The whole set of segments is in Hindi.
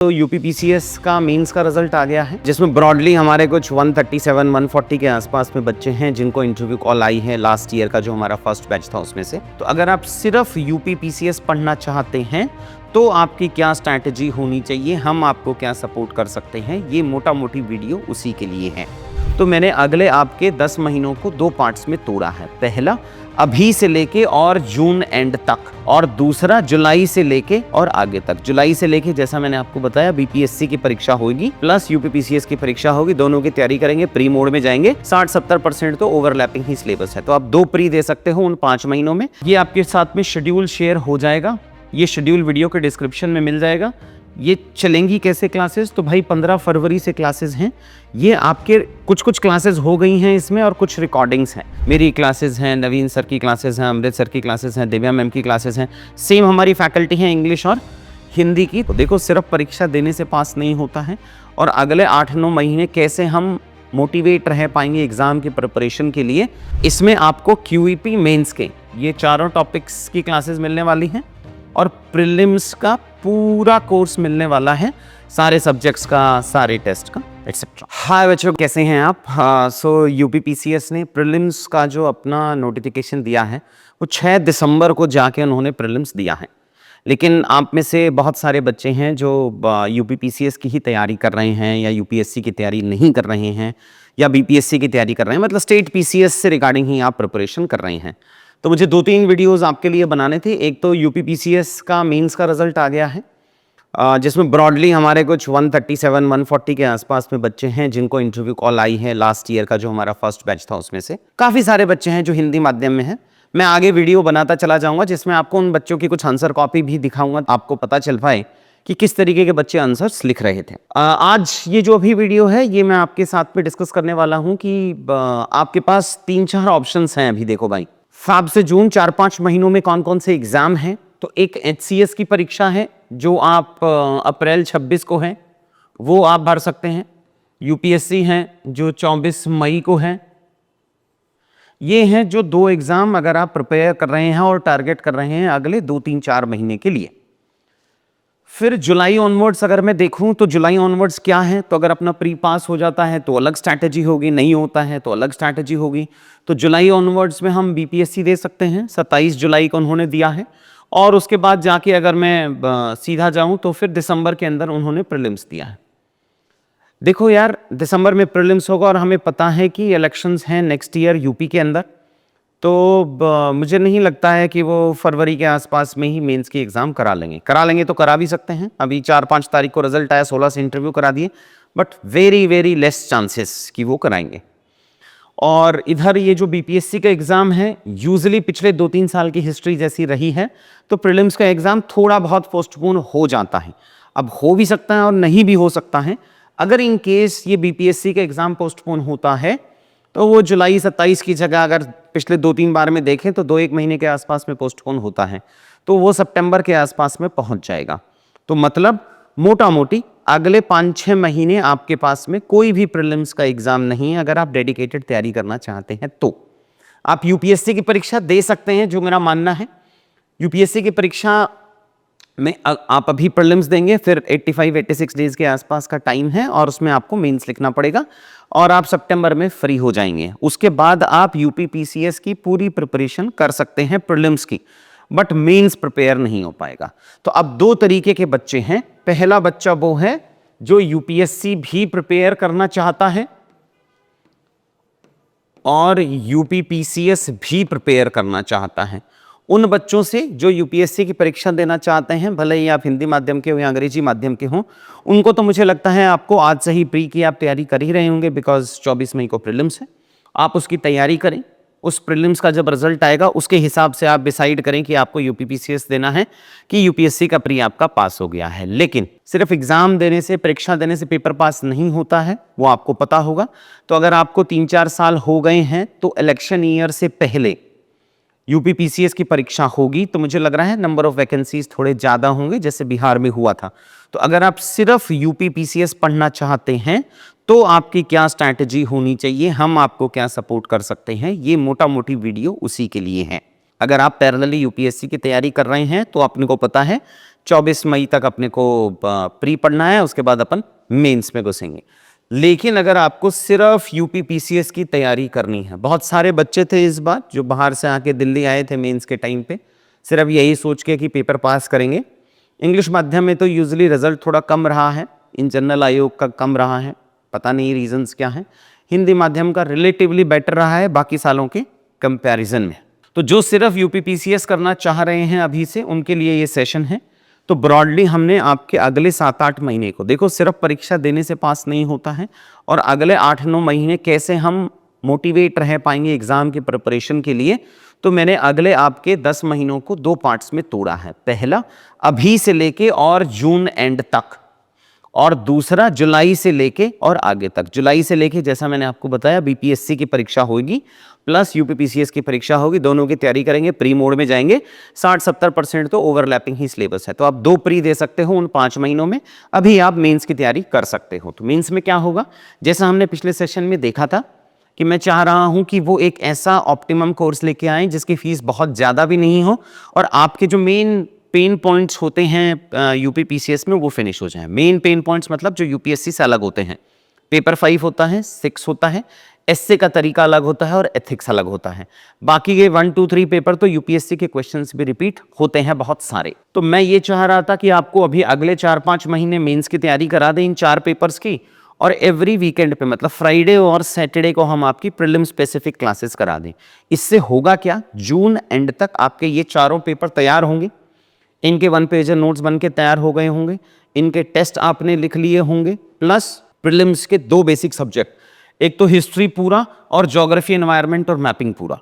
तो यूपीपीसीएस का मेंस का रिजल्ट आ गया है, जिसमें ब्रॉडली हमारे कुछ 137 140 के आसपास में बच्चे हैं जिनको इंटरव्यू कॉल आई है लास्ट ईयर का जो हमारा फर्स्ट बैच था उसमें से। तो अगर आप सिर्फ यूपीपीसीएस पढ़ना चाहते हैं तो आपकी क्या स्ट्रैटेजी होनी चाहिए, हम आपको क्या सपोर्ट कर सकते हैं, ये मोटा मोटी वीडियो उसी के लिए है। तो मैंने अगले आपके 10 महीनों को 2 पार्ट्स में तोड़ा है। पहला अभी से लेके और जून एंड तक, और दूसरा जुलाई से लेके और आगे तक। जुलाई से लेके जैसा मैंने आपको बताया बीपीएससी की परीक्षा होगी प्लस यूपीपीसीएस की परीक्षा होगी, दोनों की तैयारी करेंगे, प्री मोड में जाएंगे। 60-70% तो ओवरलैपिंग ही सिलेबस है, तो आप 2 प्री दे सकते हो उन 5 महीनों में। ये आपके साथ में शेड्यूल शेयर हो जाएगा, ये शेड्यूल वीडियो के डिस्क्रिप्शन में मिल जाएगा। ये चलेंगी कैसे क्लासेस, तो भाई 15 फरवरी से क्लासेस हैं। ये आपके कुछ क्लासेस हो गई हैं इसमें और कुछ रिकॉर्डिंग्स हैं। मेरी क्लासेस हैं, नवीन सर की क्लासेस हैं, अमृत सर की क्लासेस हैं, दिव्या मैम की क्लासेस हैं। सेम हमारी फैकल्टी है इंग्लिश और हिंदी की। तो देखो, सिर्फ परीक्षा देने से पास नहीं होता है, और अगले 8-9 महीने कैसे हम मोटिवेट रह पाएंगे एग्जाम की प्रिपरेशन के लिए, इसमें आपको क्यूईपी मेंस के ये चारों टॉपिक्स की क्लासेस मिलने वाली हैं और प्रीलिम्स का पूरा कोर्स मिलने वाला है, सारे सब्जेक्ट्स का, सारे टेस्ट का, एटसेट्रा। हाय बच्चों, कैसे हैं आप? सो यूपीपीसीएस ने प्रीलिम्स का जो अपना नोटिफिकेशन दिया है वो 6 दिसंबर को जाके उन्होंने प्रीलिम्स दिया है। लेकिन आप में से बहुत सारे बच्चे हैं जो यूपीपीसीएस की ही तैयारी कर रहे हैं या यूपीएससी की तैयारी नहीं कर रहे हैं या बीपीएससी की तैयारी कर रहे हैं, मतलब स्टेट पीसीएस से रिगार्डिंग ही आप प्रिपरेशन कर रहे हैं। तो मुझे 2-3 वीडियोस आपके लिए बनाने थे। एक तो यूपीपीसीएस का मेंस का रिजल्ट आ गया है, जिसमें ब्रॉडली हमारे कुछ 137 140 के आसपास में बच्चे हैं जिनको इंटरव्यू कॉल आई है लास्ट ईयर का जो हमारा फर्स्ट बैच था उसमें से। काफ़ी सारे बच्चे हैं जो हिंदी माध्यम में हैं। मैं आगे वीडियो बनाता चला जाऊंगा जिसमें आपको उन बच्चों की कुछ आंसर कॉपी भी दिखाऊंगा, आपको पता चल पाए कि किस तरीके के बच्चे आंसर्स लिख रहे थे। आज ये जो अभी वीडियो है ये मैं आपके साथ में डिस्कस करने वाला हूँ कि आपके पास 3-4 ऑप्शंस हैं अभी। देखो भाई, फैब से जून 4-5 महीनों में कौन कौन से एग्जाम हैं। तो एक एचसीएस की परीक्षा है जो आप अप्रैल 26 को है, वो आप भर सकते हैं। यूपीएससी है जो 24 मई को है। ये हैं जो 2 एग्जाम अगर आप प्रिपेयर कर रहे हैं और टारगेट कर रहे हैं अगले 2-3-4 महीने के लिए। फिर जुलाई ऑनवर्ड्स अगर मैं देखूं तो जुलाई ऑनवर्ड्स क्या है, तो अगर अपना प्री पास हो जाता है तो अलग स्ट्रैटेजी होगी, नहीं होता है तो अलग स्ट्रैटेजी होगी। तो जुलाई ऑनवर्ड्स में हम बीपीएससी दे सकते हैं, 27 जुलाई को उन्होंने दिया है। और उसके बाद जाके अगर मैं सीधा जाऊं तो फिर दिसंबर के अंदर उन्होंने प्रीलिम्स दिया है। देखो यार, दिसंबर में प्रीलिम्स होगा और हमें पता है कि इलेक्शंस हैं नेक्स्ट ईयर यूपी के अंदर, तो मुझे नहीं लगता है कि वो फरवरी के आसपास में ही मेंस की एग्ज़ाम करा लेंगे तो करा भी सकते हैं। अभी 4-5 तारीख को रिजल्ट आया, 16 से इंटरव्यू करा दिए, बट वेरी लेस चांसेस कि वो कराएंगे। और इधर ये जो बीपीएससी का एग्ज़ाम है, यूजुअली पिछले 2-3 साल की हिस्ट्री जैसी रही है, तो प्रीलिम्स का एग्ज़ाम थोड़ा बहुत पोस्टपोन हो जाता है। अब हो भी सकता है और नहीं भी हो सकता है। अगर इन केस ये बीपीएससी का एग्ज़ाम पोस्टपोन होता है तो वो जुलाई 27 की जगह अगर पिछले 2-3 बार में देखें तो 2-1 महीने के आसपास में पोस्टपोन होता है, तो वो सितंबर के आसपास में पहुंच जाएगा। तो मतलब मोटा मोटी अगले 5-6 महीने आपके पास में कोई भी प्रीलिम्स का एग्जाम नहीं है। अगर आप डेडिकेटेड तैयारी करना चाहते हैं तो आप यूपीएससी की परीक्षा दे सकते हैं, जो मेरा मानना है। यूपीएससी की परीक्षा में आप अभी प्रीलिम्स देंगे, फिर 85-86 डेज के आसपास का टाइम है और उसमें आपको मेंस लिखना पड़ेगा और आप सितंबर में फ्री हो जाएंगे। उसके बाद आप यूपीपीसीएस की पूरी प्रिपरेशन कर सकते हैं प्रीलिम्स की, बट मेंस प्रिपेयर नहीं हो पाएगा। तो अब 2 तरीके के बच्चे हैं। पहला बच्चा वो है जो यूपीएससी भी प्रिपेयर करना चाहता है और यूपीपीसीएस भी प्रिपेयर करना चाहता है। उन बच्चों से जो यूपीएससी की परीक्षा देना चाहते हैं, भले ही आप हिंदी माध्यम के हो या अंग्रेजी माध्यम के हों, उनको तो मुझे लगता है आपको आज से ही प्री की आप तैयारी कर ही रहे होंगे, बिकॉज 24 मई को प्रीलिम्स है। आप उसकी तैयारी करें, उस प्रीलिम्स का जब रिजल्ट आएगा उसके हिसाब से आप डिसाइड करें कि आपको यूपीपीसीएस देना है कि यूपीएससी का प्री आपका पास हो गया है। लेकिन सिर्फ एग्जाम देने से, परीक्षा देने से पेपर पास नहीं होता है, वो आपको पता होगा। तो अगर आपको 3-4 साल हो गए हैं तो इलेक्शन ईयर से पहले यूपीपीसीएस की परीक्षा होगी, तो मुझे लग रहा है नंबर ऑफ वैकेंसीज थोड़े ज़्यादा होंगे जैसे बिहार में हुआ था। तो अगर आप सिर्फ यूपीपीसीएस पढ़ना चाहते हैं तो आपकी क्या स्ट्रैटेजी होनी चाहिए, हम आपको क्या सपोर्ट कर सकते हैं, ये मोटा मोटी वीडियो उसी के लिए है। अगर आप पैरेलली यूपीएससी की तैयारी कर रहे हैं तो आपने को पता है 24 मई तक अपने को प्री पढ़ना है, उसके बाद अपन मेंस में घुसेंगे। लेकिन अगर आपको सिर्फ यूपी पीसीएस की तैयारी करनी है, बहुत सारे बच्चे थे इस बार जो बाहर से आके दिल्ली आए थे मेंस के टाइम पे, सिर्फ यही सोच के कि पेपर पास करेंगे। इंग्लिश माध्यम में तो यूजुअली रिजल्ट थोड़ा कम रहा है, इन जनरल आयोग का कम रहा है, पता नहीं रीजंस क्या है। हिंदी माध्यम का रिलेटिवली बेटर रहा है बाकी सालों के कंपैरिजन में। तो जो सिर्फ यूपी पीसीएस करना चाह रहे हैं अभी से, उनके लिए ये सेशन है। तो ब्रॉडली हमने आपके अगले 7-8 महीने को, देखो सिर्फ परीक्षा देने से पास नहीं होता है, और अगले 8-9 महीने कैसे हम मोटिवेट रह पाएंगे एग्जाम की प्रिपरेशन के लिए, तो मैंने अगले आपके 10 महीनों को 2 पार्ट्स में तोड़ा है। पहला अभी से लेके और जून एंड तक, और दूसरा जुलाई से लेके और आगे तक। जुलाई से लेके जैसा मैंने आपको बताया बीपीएससी की परीक्षा होगी प्लस यूपीपीसीएस की परीक्षा होगी, दोनों की तैयारी करेंगे, प्री मोड में जाएंगे। 60-70% तो ओवरलैपिंग ही सिलेबस है, तो आप 2 प्री दे सकते हो उन 5 महीनों में। अभी आप मेंस की तैयारी कर सकते हो। तो मेंस में क्या होगा, जैसा हमने पिछले सेशन में देखा था कि मैं चाह रहा हूं कि वो एक ऐसा ऑप्टिमम कोर्स लेके आए जिसकी फीस बहुत ज़्यादा भी नहीं हो, और आपके जो मेन पेन पॉइंट्स होते हैं यूपी पीसीएस में वो फिनिश हो जाए। मेन पेन पॉइंट्स मतलब जो यूपीएससी से अलग होते हैं। पेपर 5 होता है, 6 होता है, एसए का तरीका अलग होता है और एथिक्स अलग होता है। बाकी के 1, 2, 3 पेपर तो यूपीएससी के क्वेश्चंस भी रिपीट होते हैं बहुत सारे। तो मैं ये चाह रहा था कि आपको अभी अगले 4-5 महीने मेंस की तैयारी करा दें इन 4 पेपर्स की, और एवरी वीकेंड पे मतलब फ्राइडे और सैटरडे को हम आपकी प्रीलिम स्पेसिफिक क्लासेस करा दें। इससे होगा क्या, जून एंड तक आपके ये चारों पेपर तैयार होंगे, इनके 1 पेजर नोट्स बन के तैयार हो गए होंगे, इनके टेस्ट आपने लिख लिए होंगे, प्लस प्रीलिम्स के 2 बेसिक सब्जेक्ट, एक तो हिस्ट्री पूरा और ज्योग्राफी एनवायरनमेंट और मैपिंग पूरा।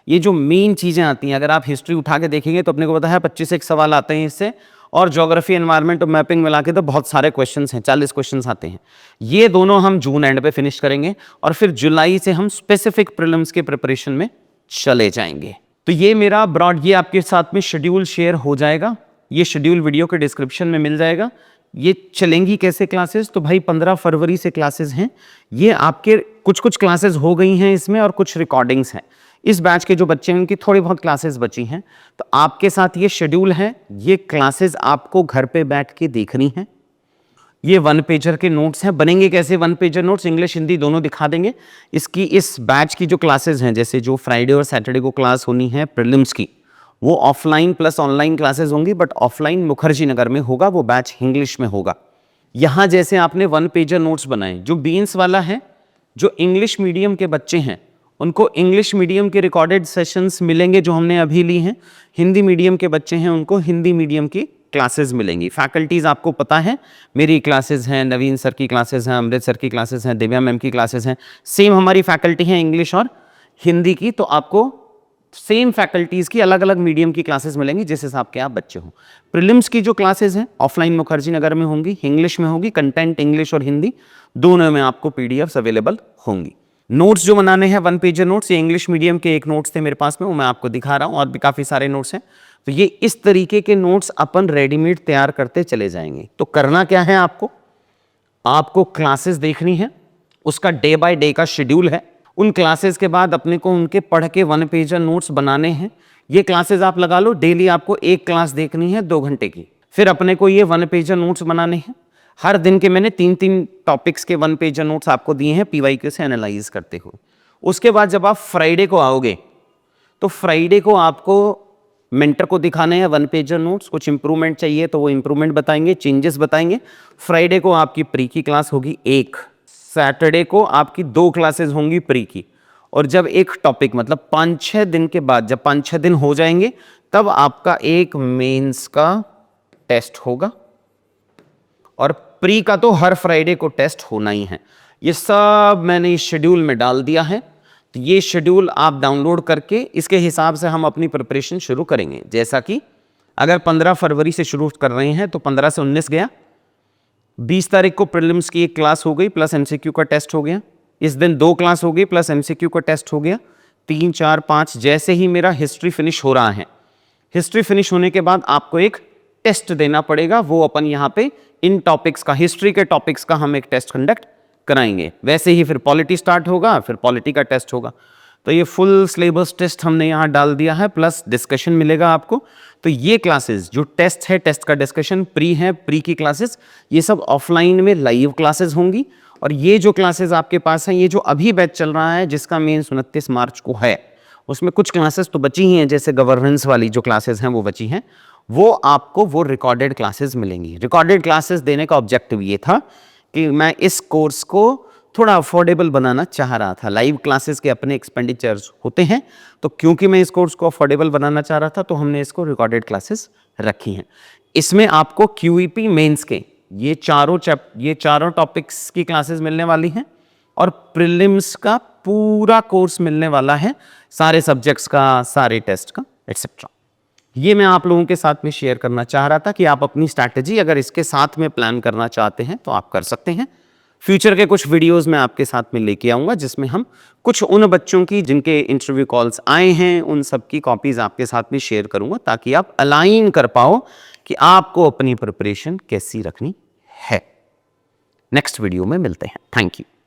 ये जो मेन चीज़ें आती हैं, अगर आप हिस्ट्री उठा के देखेंगे तो अपने को पता है 25 एक सवाल आते हैं इससे, और ज्योग्राफी एनवायरनमेंट और मैपिंग मिला के तो बहुत सारे क्वेश्चंस हैं, 40 क्वेश्चंस आते हैं। ये दोनों हम जून एंड पे फिनिश करेंगे, और फिर जुलाई से हम स्पेसिफिक प्रीलिम्स के प्रिपरेशन में चले जाएंगे। तो ये मेरा ब्रॉड, ये आपके साथ में शेड्यूल शेयर हो जाएगा, ये शेड्यूल वीडियो के डिस्क्रिप्शन में मिल जाएगा। ये चलेंगी कैसे क्लासेस, तो भाई 15 फरवरी से क्लासेस हैं। ये आपके कुछ क्लासेस हो गई हैं इसमें, और कुछ रिकॉर्डिंग्स हैं। इस बैच के जो बच्चे हैं उनकी थोड़ी बहुत क्लासेस बची हैं, तो आपके साथ ये शेड्यूल है, ये क्लासेस आपको घर पे बैठ के देखनी है। ये 1 पेजर के नोट्स हैं। बनेंगे कैसे 1 पेजर नोट्स, इंग्लिश हिंदी दोनों दिखा देंगे। इसकी इस बैच की जो क्लासेस हैं, जैसे जो फ्राइडे और सैटरडे को क्लास होनी है प्रीलिम्स की, वो ऑफलाइन प्लस ऑनलाइन क्लासेस होंगी, बट ऑफलाइन मुखर्जी नगर में होगा, वो बैच इंग्लिश में होगा। यहाँ जैसे आपने 1 पेजर नोट्स बनाए, जो बीन्स वाला है, जो इंग्लिश मीडियम के बच्चे हैं उनको इंग्लिश मीडियम के रिकॉर्डेड सेशंस मिलेंगे जो हमने अभी ली हैं। हिंदी मीडियम के बच्चे हैं उनको हिंदी मीडियम की क्लासेस मिलेंगी। फैकल्टीज़ आपको पता है, मेरी क्लासेस हैं, नवीन सर की क्लासेस हैं, अमृत सर की क्लासेस हैं, दिव्या मैम की क्लासेस हैं, सेम हमारी फैकल्टी है इंग्लिश और हिंदी की। तो आपको सेम फैकल्टीज़ की अलग अलग मीडियम की क्लासेस मिलेंगी जिस हिसाब के आप बच्चे हों। प्रीलिम्स की जो क्लासेस हैं ऑफलाइन मुखर्जी नगर में होंगी, इंग्लिश में होगी, कंटेंट इंग्लिश और हिंदी दोनों में आपको पीडीएफ्स अवेलेबल होंगी। नोट्स जो बनाने हैं 1 पेजर नोट्स, ये इंग्लिश मीडियम के एक नोट्स थे मेरे पास में, वो मैं आपको दिखा रहा हूँ, और भी काफ़ी सारे नोट्स हैं। तो ये इस तरीके के नोट्स अपन रेडीमेड तैयार करते चले जाएंगे। तो करना क्या है, आपको क्लासेस देखनी है, उसका डे बाय डे का शेड्यूल है। उन क्लासेस के बाद अपने को उनके पढ़ के 1 पेजर नोट्स बनाने हैं। ये क्लासेस आप लगा लो, डेली आपको एक क्लास देखनी है 2 घंटे की, फिर अपने को ये 1 पेजर नोट्स बनाने हैं। हर दिन के मैंने 3-3 टॉपिक्स के 1 पेजर नोट्स आपको दिए हैं पीवाईक्यू से एनालाइज करते हुए। उसके बाद जब आप फ्राइडे को आओगे तो फ्राइडे को आपको मेंटर को दिखाने हैं 1 पेजर नोट्स, कुछ इंप्रूवमेंट चाहिए तो वो इंप्रूवमेंट बताएंगे, चेंजेस बताएंगे। फ्राइडे को आपकी प्री की क्लास होगी 1, सैटरडे को आपकी 2 क्लासेस होंगी प्री की, और जब एक टॉपिक मतलब 5-6 दिन के बाद, जब 5-6 दिन हो जाएंगे तब आपका एक मेंस का टेस्ट होगा, और प्री का तो हर फ्राइडे को टेस्ट होना ही है। ये सब मैंने इस शेड्यूल में डाल दिया है, तो ये शेड्यूल आप डाउनलोड करके इसके हिसाब से हम अपनी प्रिपरेशन शुरू करेंगे। जैसा कि अगर 15 फरवरी से शुरू कर रहे हैं तो 15 से 19 गया, 20 तारीख को प्रीलिम्स की एक क्लास हो गई प्लस एमसीक्यू का टेस्ट हो गया, इस दिन 2 क्लास हो गई प्लस एमसीक्यू का टेस्ट हो गया, 3, 4, 5। जैसे ही मेरा हिस्ट्री फिनिश हो रहा है, हिस्ट्री फिनिश होने के बाद आपको एक टेस्ट देना पड़ेगा, वो अपन यहाँ पे इन टॉपिक्स का, हिस्ट्री के टॉपिक्स का हम एक टेस्ट कंडक्ट कराएंगे। वैसे ही फिर पॉलिटी स्टार्ट होगा, फिर पॉलिटी का टेस्ट होगा। तो ये फुल सिलेबस टेस्ट हमने यहाँ डाल दिया है, प्लस डिस्कशन मिलेगा आपको। तो ये क्लासेस जो टेस्ट है, टेस्ट का डिस्कशन, प्री है, प्री की क्लासेस, ये सब ऑफलाइन में लाइव क्लासेस होंगी। और ये जो क्लासेस आपके पास हैं, ये जो अभी बैच चल रहा है जिसका मेन 29 मार्च को है, उसमें कुछ क्लासेस तो बची ही हैं, जैसे गवर्नेंस वाली जो क्लासेस हैं वो बची हैं, वो आपको वो रिकॉर्डेड क्लासेस मिलेंगी। रिकॉर्डेड क्लासेस देने का ऑब्जेक्टिव ये था कि मैं इस कोर्स को थोड़ा अफोर्डेबल बनाना चाह रहा था। लाइव क्लासेस के अपने एक्सपेंडिचर्स होते हैं, तो क्योंकि मैं इस कोर्स को अफोर्डेबल बनाना चाह रहा था तो हमने इसको रिकॉर्डेड क्लासेस रखी हैं। इसमें आपको क्यूईपी मेंस के ये चारों टॉपिक्स की क्लासेस मिलने वाली हैं और प्रीलिम्स का पूरा कोर्स मिलने वाला है, सारे सब्जेक्ट्स का, सारे टेस्ट का, एटसेट्रा। ये मैं आप लोगों के साथ में शेयर करना चाह रहा था कि आप अपनी स्ट्रैटेजी अगर इसके साथ में प्लान करना चाहते हैं तो आप कर सकते हैं। फ्यूचर के कुछ वीडियोस मैं आपके साथ में लेके आऊंगा जिसमें हम कुछ उन बच्चों की जिनके इंटरव्यू कॉल्स आए हैं उन सब की कॉपीज आपके साथ में शेयर करूंगा, ताकि आप अलाइन कर पाओ कि आपको अपनी प्रिपरेशन कैसी रखनी है। नेक्स्ट वीडियो में मिलते हैं। Thank you.